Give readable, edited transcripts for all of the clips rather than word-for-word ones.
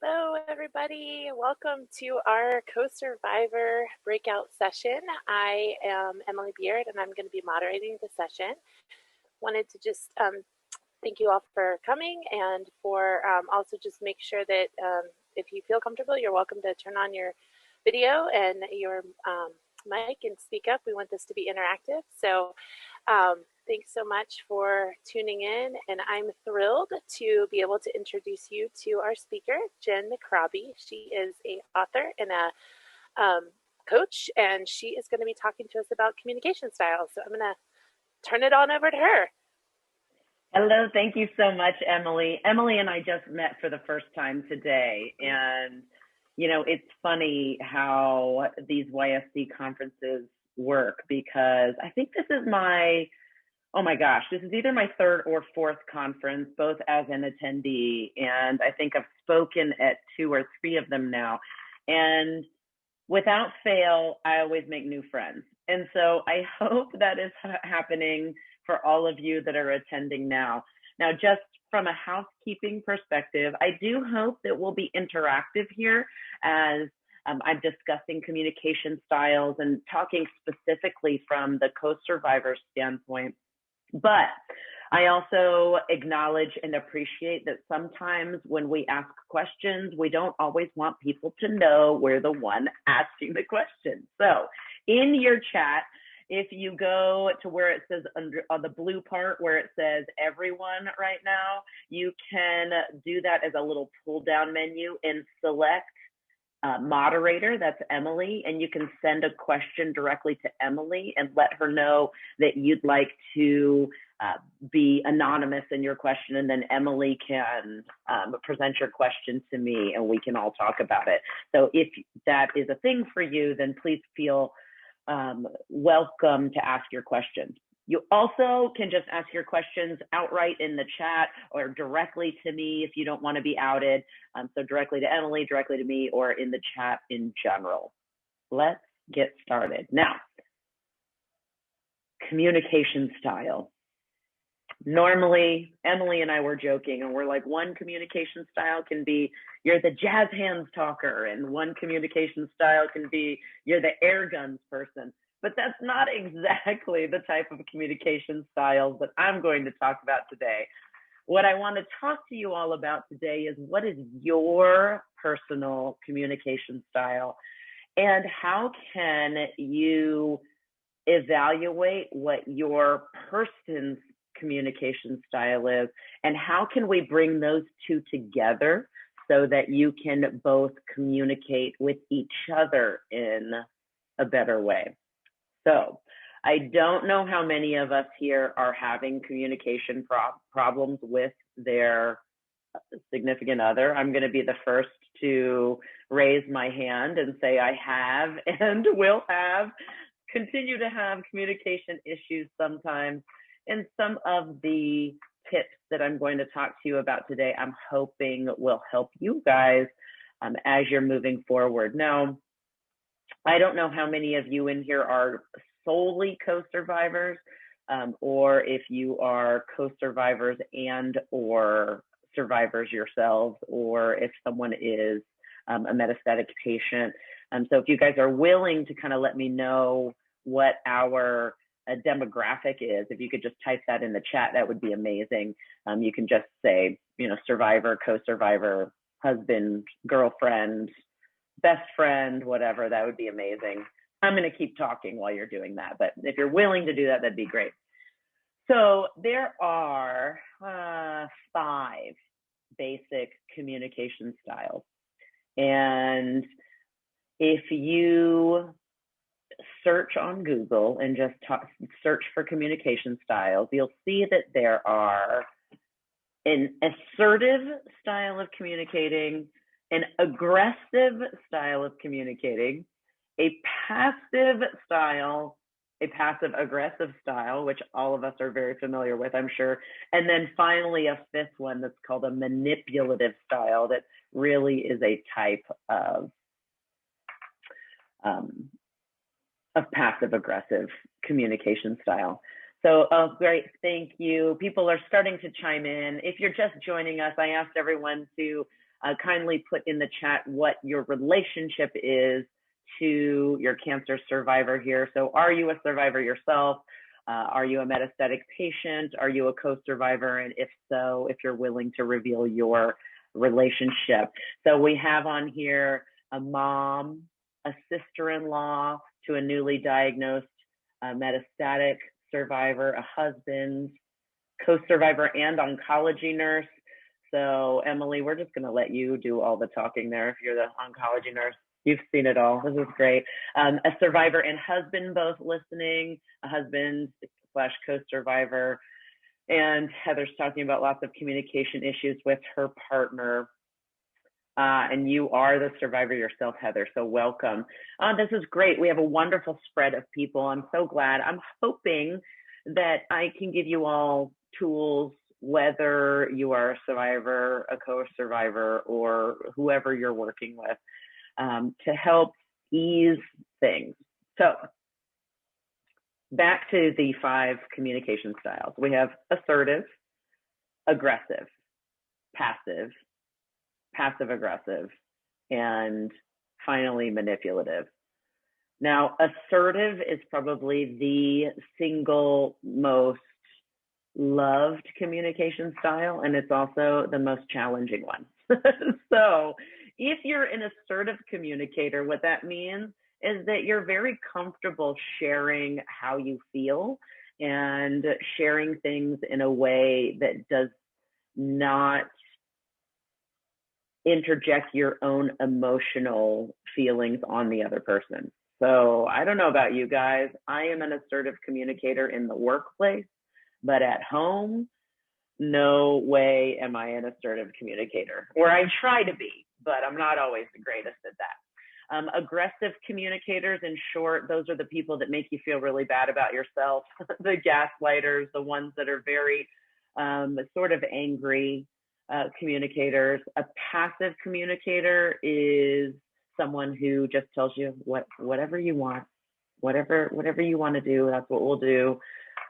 Hello, everybody. Welcome to our co-survivor breakout session. I am Emily Beard, and I'm going to be moderating the session. Wanted to just thank you all for coming, and for also just make sure that if you feel comfortable, you're welcome to turn on your video and your mic and speak up. We want this to be interactive. So thanks so much for tuning in, and I'm thrilled to be able to introduce you to our speaker, Jenn McRobbie. She is an author and a coach, and she is going to be talking to us about communication styles. So I'm going to turn it on over to her. Hello, thank you so much, Emily. Emily and I just met for the first time today, and you know, it's funny how these YSC conferences work, because I think this is this is either my third or fourth conference, both as an attendee, and I think I've spoken at 2 or 3 of them now. And without fail, I always make new friends. And so I hope that is happening for all of you that are attending now. Now, just from a housekeeping perspective, I do hope that we'll be interactive here as I'm discussing communication styles and talking specifically from the co-survivor standpoint. But I also acknowledge and appreciate that sometimes when we ask questions, we don't always want people to know we're the one asking the question. So in your chat, if you go to where it says on the blue part where it says everyone right now, you can do that as a little pull down menu and select moderator, that's Emily, and you can send a question directly to Emily and let her know that you'd like to be anonymous in your question, and then Emily can present your question to me and we can all talk about it. So if that is a thing for you, then please feel welcome to ask your questions. You also can just ask your questions outright in the chat or directly to me if you don't want to be outed. So directly to Emily, directly to me, or in the chat in general. Let's get started. Now, communication style. Normally, Emily and I were joking, and we're like, one communication style can be you're the jazz hands talker, and one communication style can be you're the air guns person. But that's not exactly the type of communication styles that I'm going to talk about today. What I want to talk to you all about today is what is your personal communication style, and how can you evaluate what your person's communication style is, and how can we bring those two together so that you can both communicate with each other in a better way. So I don't know how many of us here are having communication problems with their significant other. I'm going to be the first to raise my hand and say I have and will continue to have communication issues sometimes. And some of the tips that I'm going to talk to you about today, I'm hoping will help you guys as you're moving forward. Now, I don't know how many of you in here are solely co-survivors, or if you are co-survivors and or survivors yourselves, or if someone is a metastatic patient. So if you guys are willing to kind of let me know what our demographic is, if you could just type that in the chat, that would be amazing. You can just say, you know, survivor, co-survivor, husband, girlfriend, best friend, whatever. That would be amazing. I'm going to keep talking while you're doing that, but if you're willing to do that, that'd be great. So there are 5 basic communication styles. And if you search on Google and just search for communication styles, you'll see that there are an assertive style of communicating, an aggressive style of communicating, a passive style, a passive-aggressive style, which all of us are very familiar with, I'm sure, and then finally a 5th one that's called a manipulative style that really is a type of passive-aggressive communication style. So, oh, great, thank you. People are starting to chime in. If you're just joining us, I asked everyone to kindly put in the chat what your relationship is to your cancer survivor here. So are you a survivor yourself? Are you a metastatic patient? Are you a co-survivor? And if so, if you're willing to reveal your relationship. So we have on here a mom, a sister-in-law to a newly diagnosed metastatic survivor, a husband, co-survivor, and oncology nurse. So Emily, we're just going to let you do all the talking there. If you're the oncology nurse, you've seen it all. This is great. A survivor and husband both listening, a husband / co-survivor. And Heather's talking about lots of communication issues with her partner. And you are the survivor yourself, Heather, so welcome. This is great. We have a wonderful spread of people. I'm so glad. I'm hoping that I can give you all tools, whether you are a survivor, a co-survivor, or whoever you're working with, to help ease things. So back to the 5 communication styles. We have assertive, aggressive, passive, passive-aggressive, and finally manipulative. Now, assertive is probably the single most loved communication style, and it's also the most challenging one. So if you're an assertive communicator, what that means is that you're very comfortable sharing how you feel and sharing things in a way that does not interject your own emotional feelings on the other person. So I don't know about you guys. I am an assertive communicator in the workplace, but at home, no way am I an assertive communicator, or I try to be, but I'm not always the greatest at that. Aggressive communicators, in short, those are the people that make you feel really bad about yourself, the gaslighters, the ones that are very sort of angry communicators. A passive communicator is someone who just tells you whatever you want, whatever you want to do, that's what we'll do.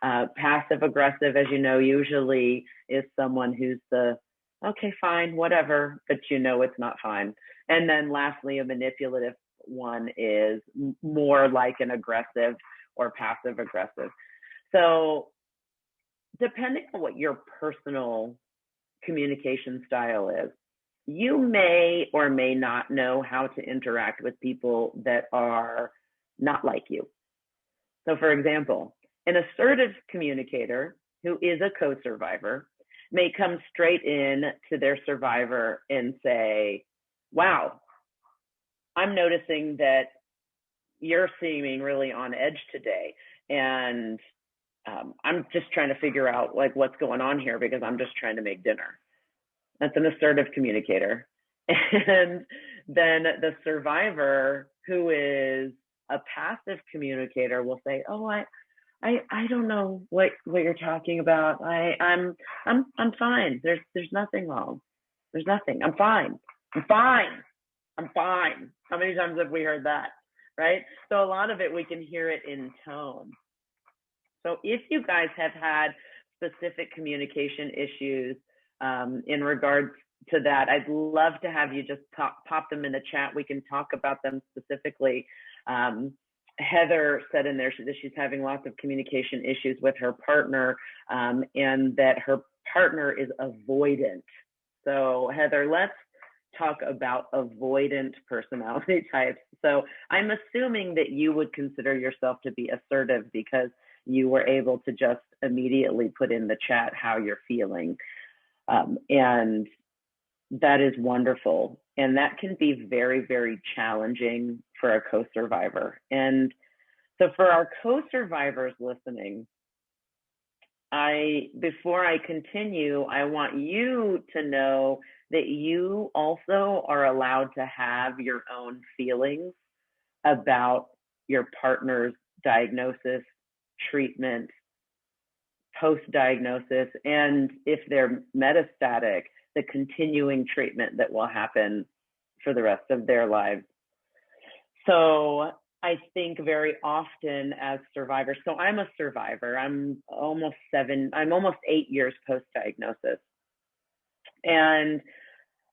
Passive aggressive, as you know, usually is someone who's the, okay, fine, whatever, but you know it's not fine. And then lastly, a manipulative one is more like an aggressive or passive aggressive. So depending on what your personal communication style is, you may or may not know how to interact with people that are not like you. So for example, an assertive communicator who is a co-survivor may come straight in to their survivor and say, wow, I'm noticing that you're seeming really on edge today. And I'm just trying to figure out like what's going on here because I'm just trying to make dinner. That's an assertive communicator. And then the survivor who is a passive communicator will say, oh, I don't know what you're talking about. I'm fine. There's nothing wrong. There's nothing. I'm fine. I'm fine. I'm fine. How many times have we heard that? Right? So a lot of it, we can hear it in tone. So if you guys have had specific communication issues in regards to that, I'd love to have you just pop them in the chat. We can talk about them specifically. Heather said in there that she's having lots of communication issues with her partner and that her partner is avoidant. So Heather, let's talk about avoidant personality types. So I'm assuming that you would consider yourself to be assertive because you were able to just immediately put in the chat how you're feeling. And that is wonderful. And that can be very, very challenging for a co-survivor. And so for our co-survivors listening, before I continue, I want you to know that you also are allowed to have your own feelings about your partner's diagnosis, treatment, post-diagnosis, and if they're metastatic, the continuing treatment that will happen for the rest of their lives. So I think very often as survivors, so I'm a survivor, I'm almost 8 years post-diagnosis. And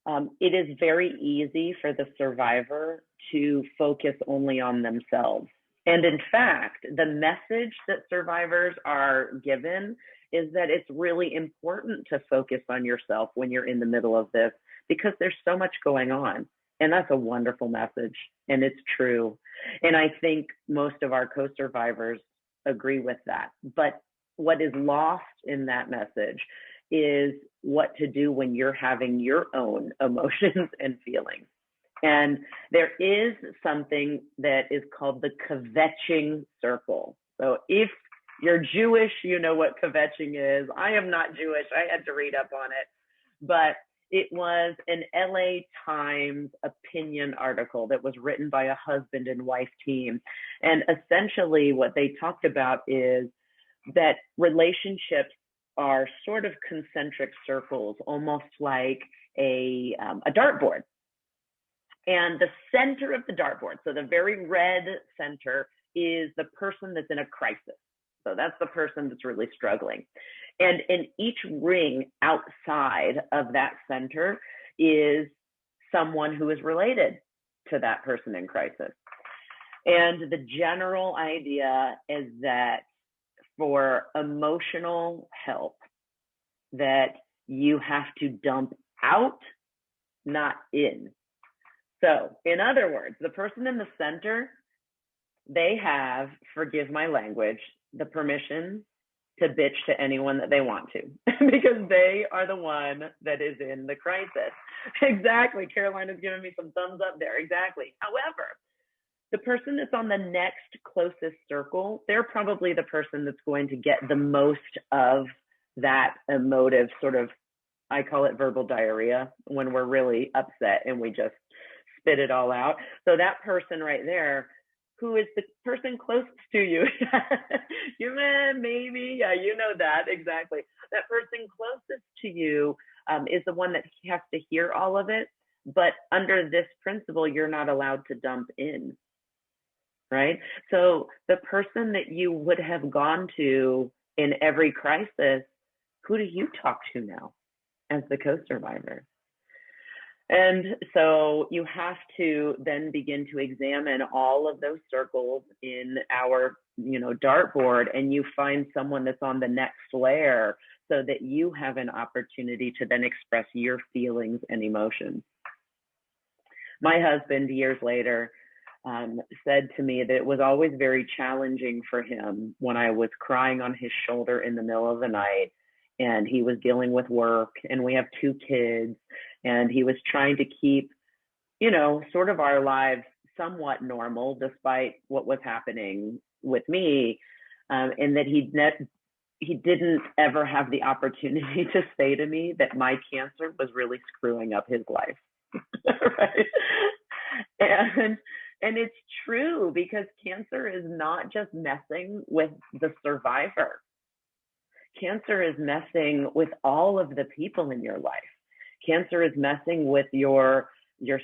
it is very easy for the survivor to focus only on themselves. And in fact, the message that survivors are given is that it's really important to focus on yourself when you're in the middle of this, because there's so much going on. And that's a wonderful message, and it's true. And I think most of our co-survivors agree with that. But what is lost in that message is what to do when you're having your own emotions and feelings. And there is something that is called the Convexing Circle. So if you're Jewish, you know what kvetching is. I am not Jewish. I had to read up on it. But it was an LA Times opinion article that was written by a husband and wife team. And essentially what they talked about is that relationships are sort of concentric circles, almost like a dartboard. And the center of the dartboard, so the very red center, is the person that's in a crisis. So that's the person that's really struggling. And in each ring outside of that center is someone who is related to that person in crisis. And the general idea is that for emotional help, that you have to dump out, not in. So in other words, the person in the center, they have, forgive my language, the permission to bitch to anyone that they want to, because they are the one that is in the crisis. Exactly. Caroline is giving me some thumbs up there. Exactly. However, the person that's on the next closest circle, they're probably the person that's going to get the most of that emotive sort of, I call it verbal diarrhea, when we're really upset and we just spit it all out. So that person right there, who is the person closest to you, maybe, yeah, you know that, exactly. That person closest to you is the one that has to hear all of it. But under this principle, you're not allowed to dump in, right? So the person that you would have gone to in every crisis, who do you talk to now as the co-survivor? And so you have to then begin to examine all of those circles in our, dartboard, and you find someone that's on the next layer so that you have an opportunity to then express your feelings and emotions. My husband, years later, said to me that it was always very challenging for him when I was crying on his shoulder in the middle of the night, and he was dealing with work, and we have 2 kids, and he was trying to keep, sort of our lives somewhat normal despite what was happening with me, and that he didn't ever have the opportunity to say to me that my cancer was really screwing up his life. Right? And it's true, because cancer is not just messing with the survivor. Cancer is messing with all of the people in your life. Cancer is messing with your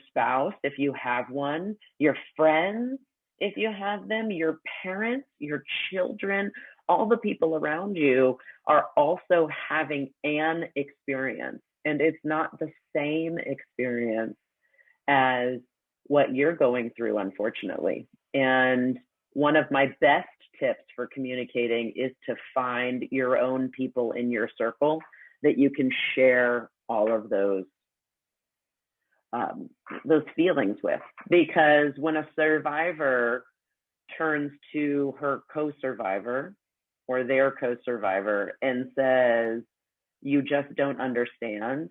spouse, if you have one, your friends, if you have them, your parents, your children, all the people around you are also having an experience. And it's not the same experience as what you're going through, unfortunately. And one of my best tips for communicating is to find your own people in your circle that you can share all of those feelings with. Because when a survivor turns to her co-survivor or their co-survivor and says, "You just don't understand,"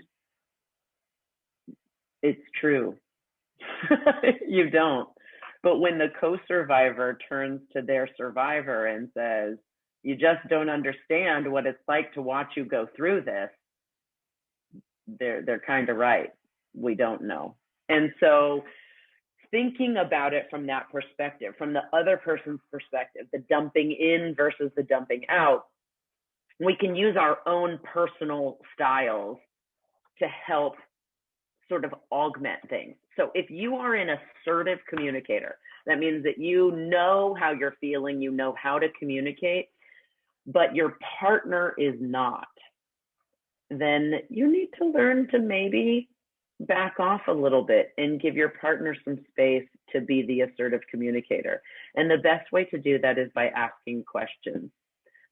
it's true. You don't. But when the co-survivor turns to their survivor and says, "You just don't understand what it's like to watch you go through this," they're kind of right. We don't know. And so thinking about it from that perspective, from the other person's perspective, the dumping in versus the dumping out, we can use our own personal styles to help sort of augment things. So if you are an assertive communicator, that means that you know how you're feeling, you know how to communicate, but your partner is not, then you need to learn to maybe back off a little bit and give your partner some space to be the assertive communicator. And the best way to do that is by asking questions.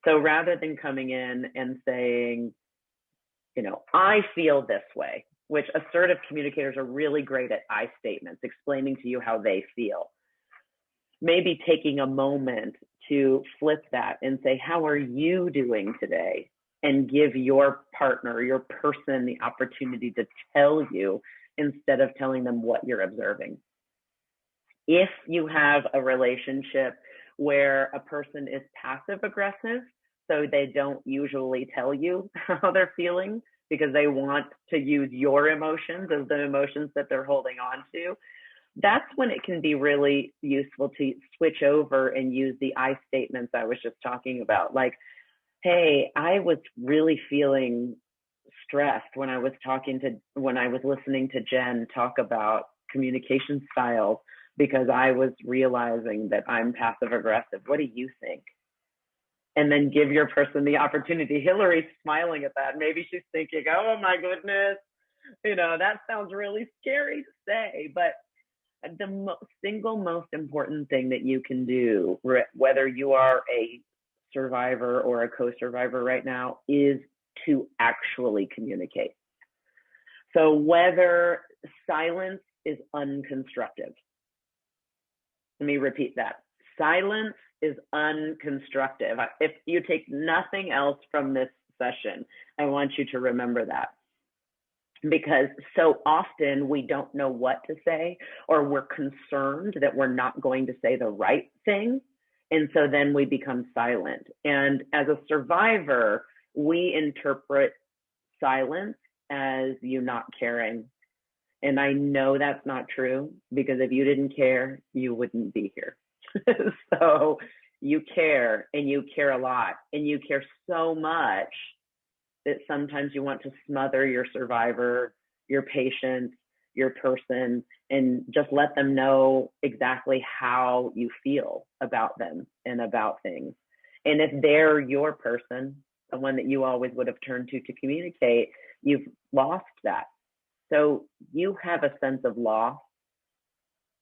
So rather than coming in and saying, I feel this way, which assertive communicators are really great at I statements, explaining to you how they feel. Maybe taking a moment to flip that and say, how are you doing today? And give your partner, your person, the opportunity to tell you instead of telling them what you're observing. If you have a relationship where a person is passive aggressive, so they don't usually tell you how they're feeling because they want to use your emotions as the emotions that they're holding on to, that's when it can be really useful to switch over and use the I statements I was just talking about. Like, hey, I was really feeling stressed when I was listening to Jenn talk about communication styles because I was realizing that I'm passive aggressive. What do you think? And then give your person the opportunity. Hillary's smiling at that. Maybe she's thinking, oh my goodness, that sounds really scary to say, but the single most important thing that you can do, whether you are a survivor or a co-survivor right now, is to actually communicate. So whether silence is unconstructive. Let me repeat that. Silence is unconstructive. If you take nothing else from this session, I want you to remember that. Because so often we don't know what to say, or we're concerned that we're not going to say the right thing. And so then we become silent. And as a survivor, we interpret silence as you not caring. And I know that's not true, because if you didn't care, you wouldn't be here. So you care, and you care a lot, and you care so much that sometimes you want to smother your survivor, your patient, your person, and just let them know exactly how you feel about them and about things. And if they're your person, the one that you always would have turned to communicate, you've lost that. So you have a sense of loss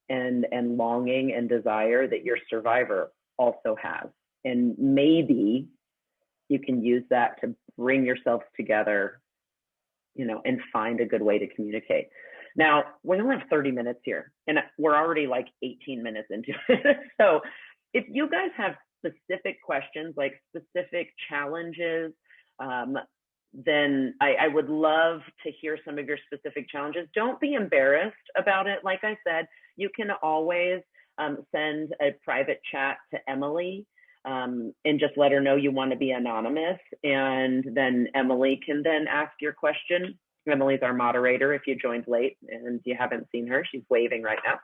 and longing and desire that your survivor also has. And maybe you can use that to bring yourselves together, and find a good way to communicate. Now, we only have 30 minutes here, and we're already like 18 minutes into it. So if you guys have specific questions, like specific challenges, then I would love to hear some of your specific challenges. Don't be embarrassed about it. Like I said, you can always send a private chat to Emily, and just let her know you want to be anonymous. And then Emily can then ask your question. Emily's our moderator if you joined late and you haven't seen her. She's waving right now.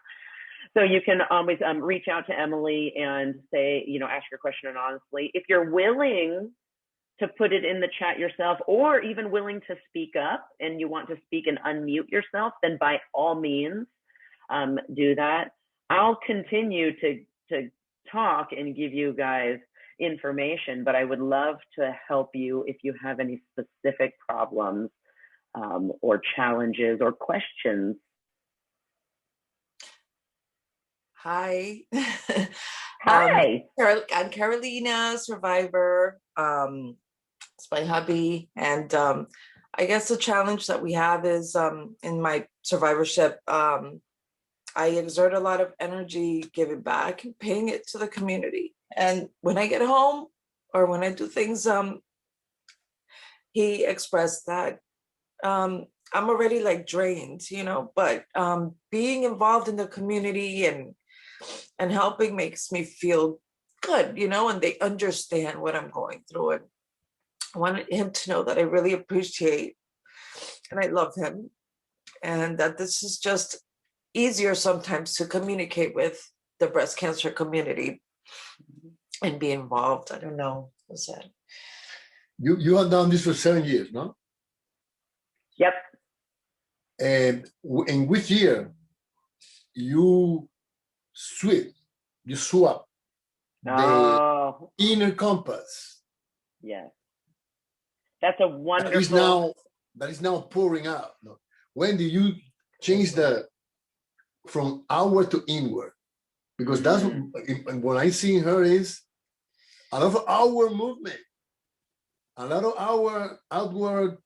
So you can always reach out to Emily and say, ask your question anonymously. If you're willing to put it in the chat yourself, or even willing to speak up and you want to speak and unmute yourself, then by all means, do that. I'll continue to talk and give you guys information, but I would love to help you if you have any specific problems or challenges or questions. Hi. Hi. I'm Carolina, survivor. It's my hubby. And I guess the challenge that we have is in my survivorship, I exert a lot of energy giving back and paying it to the community. And when I get home or when I do things, he expressed that I'm already like drained, but being involved in the community and helping makes me feel good, and they understand what I'm going through. And I wanted him to know that I really appreciate and I love him, and that this is just easier sometimes to communicate with the breast cancer community and be involved. I don't know. What's that? You have done this for 7 years, no? Yep. And in which year you swap the inner compass? Yes. That's a wonderful. That is now pouring out. No? When do you change the from outward to inward, because that's what I see in her is a lot of outward movement, a lot of our outward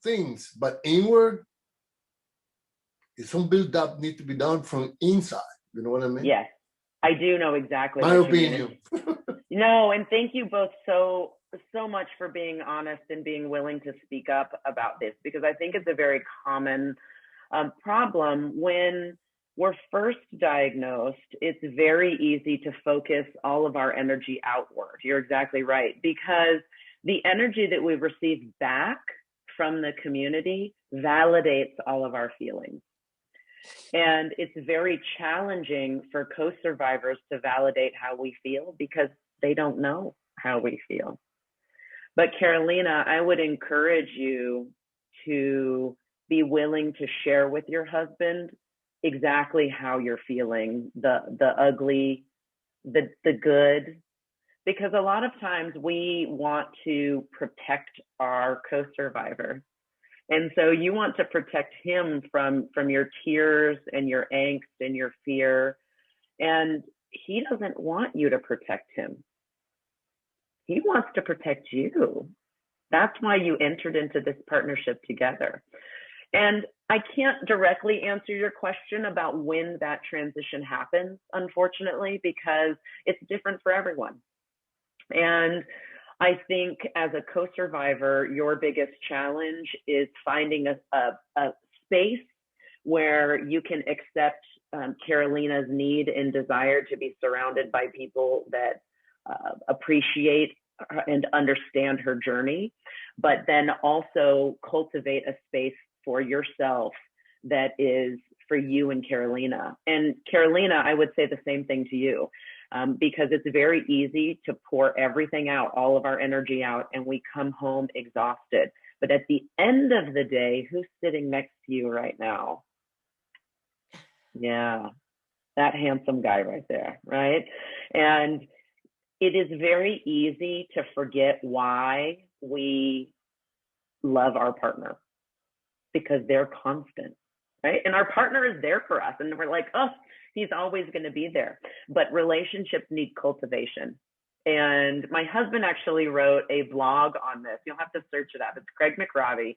things, but inward, some build up need to be done from inside. You know what I mean? Yes, I do know exactly. My opinion. No, and thank you both so much for being honest and being willing to speak up about this, because I think it's a very common problem when we're first diagnosed. It's very easy to focus all of our energy outward. You're exactly right, because the energy that we receive back from the community validates all of our feelings. And it's very challenging for co-survivors to validate how we feel because they don't know how we feel. But Carolina, I would encourage you to be willing to share with your husband exactly how you're feeling, the ugly, the good, because a lot of times we want to protect our co-survivor. And so you want to protect him from your tears and your angst and your fear. And he doesn't want you to protect him. He wants to protect you. That's why you entered into this partnership together. And I can't directly answer your question about when that transition happens, unfortunately, because it's different for everyone. And I think as a co-survivor, your biggest challenge is finding a space where you can accept Carolina's need and desire to be surrounded by people that appreciate and understand her journey, but then also cultivate a space for yourself that is for you and Carolina. And Carolina, I would say the same thing to you. Because it's very easy to pour everything out, all of our energy out, and we come home exhausted. But at the end of the day, who's sitting next to you right now? Yeah, that handsome guy right there, right? And it is very easy to forget why we love our partner, because they're constant, right? And our partner is there for us, and we're like, oh, he's always going to be there. But relationships need cultivation. And my husband actually wrote a blog on this. You'll have to search it up. It's Craig McRobbie.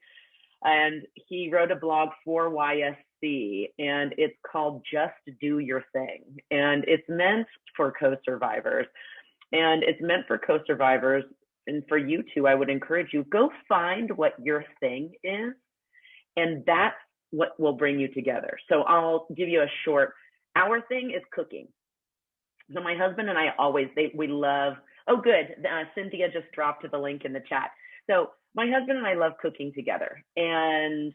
And he wrote a blog for YSC, and it's called Just Do Your Thing. And it's meant for co-survivors. And it's meant for co-survivors. And for you two, I would encourage you, go find what your thing is. And that's what will bring you together. So I'll give you a short. Our thing is cooking. So my husband and I always, we love, oh good, Cynthia just dropped the link in the chat. So my husband and I love cooking together. And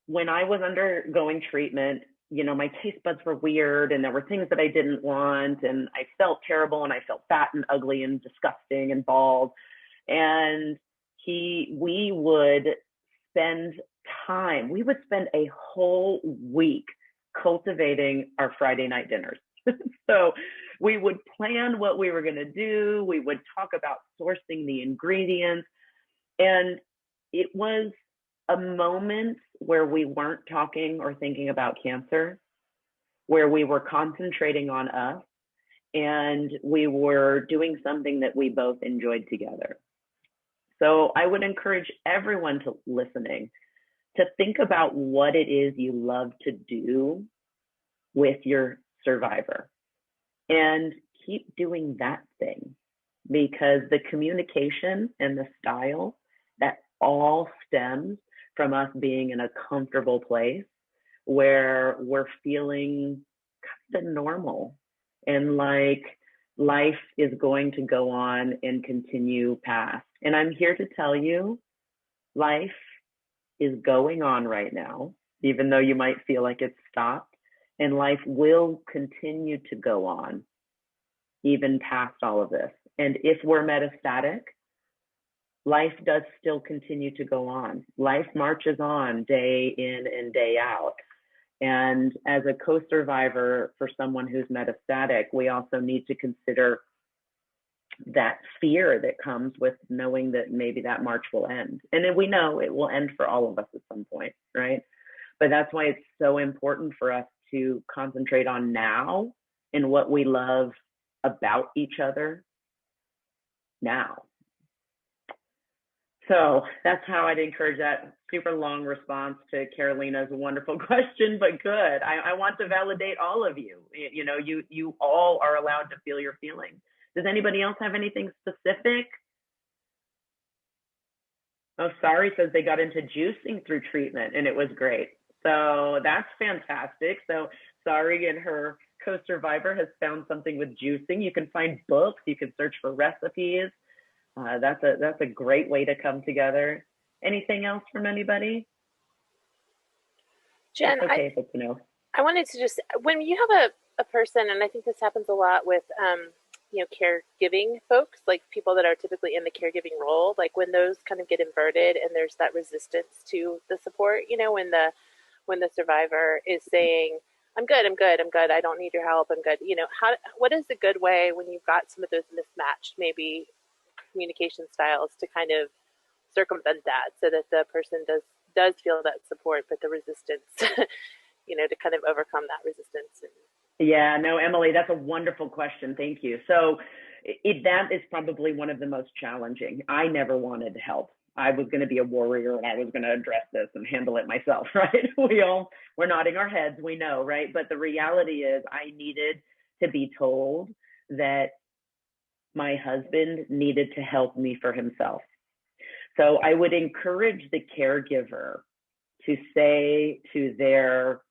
when I was undergoing treatment, you know, my taste buds were weird and there were things that I didn't want, and I felt terrible and I felt fat and ugly and disgusting and bald. And we would spend time, we would spend a whole week cultivating our Friday night dinners. So we would plan what we were going to do. We would talk about sourcing the ingredients. And it was a moment where we weren't talking or thinking about cancer, where we were concentrating on us, and we were doing something that we both enjoyed together. So I would encourage everyone to listening to think about what it is you love to do with your survivor and keep doing that thing, because the communication and the style, that all stems from us being in a comfortable place where we're feeling kind of normal and like life is going to go on and continue past. And I'm here to tell you, life is going on right now, even though you might feel like it's stopped, and life will continue to go on even past all of this. And if we're metastatic, life does still continue to go on. Life marches on day in and day out. And as a co-survivor for someone who's metastatic, we also need to consider that fear that comes with knowing that maybe that march will end. And then we know it will end for all of us at some point, right? But that's why it's so important for us to concentrate on now and what we love about each other now. So that's how I'd encourage that super long response to Carolina's wonderful question, but good. I want to validate all of you. You know, you all are allowed to feel your feelings. Does anybody else have anything specific? Oh, Sari says they got into juicing through treatment and it was great. So that's fantastic. So Sari and her co-survivor has found something with juicing. You can find books, you can search for recipes. That's a great way to come together. Anything else from anybody? Jen, okay, if it's no. I wanted to just, when you have a person, and I think this happens a lot with, you know, caregiving folks, like people that are typically in the caregiving role, like when those kind of get inverted and there's that resistance to the support, you know, when the survivor is saying, I'm good, I don't need your help, I'm good. You know, what is a good way when you've got some of those mismatched, maybe communication styles, to kind of circumvent that so that the person does feel that support, but the resistance, you know, to kind of overcome that resistance? Yeah, no, Emily, that's a wonderful question. Thank you. So that is probably one of the most challenging. I never wanted help. I was going to be a warrior and I was going to address this and handle it myself, right? We're nodding our heads, we know, right? But the reality is I needed to be told that my husband needed to help me for himself. So I would encourage the caregiver to say to their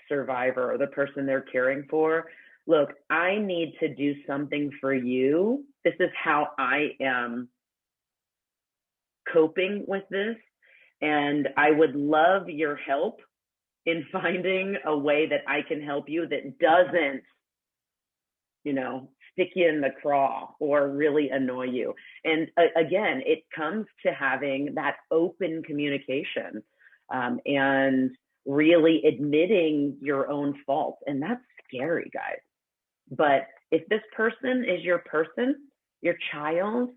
survivor or the person they're caring for, look, I need to do something for you. This is how I am coping with this. And I would love your help in finding a way that I can help you that doesn't, you know, stick you in the craw or really annoy you. And again, it comes to having that open communication and really admitting your own faults. And that's scary, guys. But if this person is your person, your child,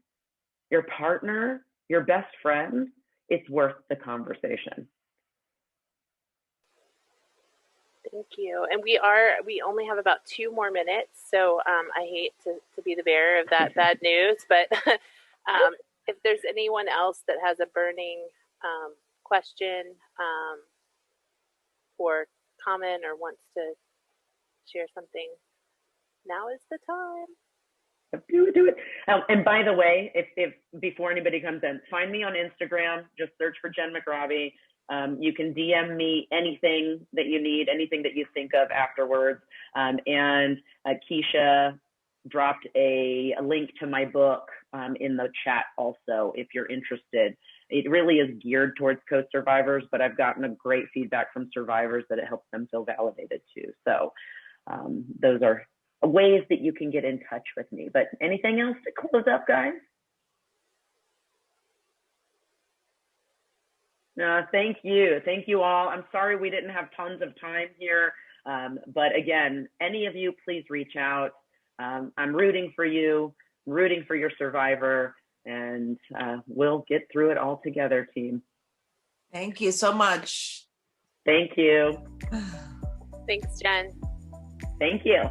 your partner, your best friend, it's worth the conversation. Thank you. And we only have about 2 more minutes. So I hate to be the bearer of that bad news, but if there's anyone else that has a burning question or comment or wants to share something, now is the time. Do it. And by the way, if before anybody comes in, find me on Instagram. Just search for Jenn McRobbie. You can DM me anything that you need, anything that you think of afterwards. And Keisha dropped a link to my book in the chat also, if you're interested. It really is geared towards co-survivors, but I've gotten a great feedback from survivors that it helps them feel validated too. So those are ways that you can get in touch with me. But anything else to close up, guys? Thank you. Thank you all. I'm sorry we didn't have tons of time here. But again, any of you, please reach out. I'm rooting for you, rooting for your survivor, and we'll get through it all together, team. Thank you so much. Thank you. Thanks, Jen. Thank you.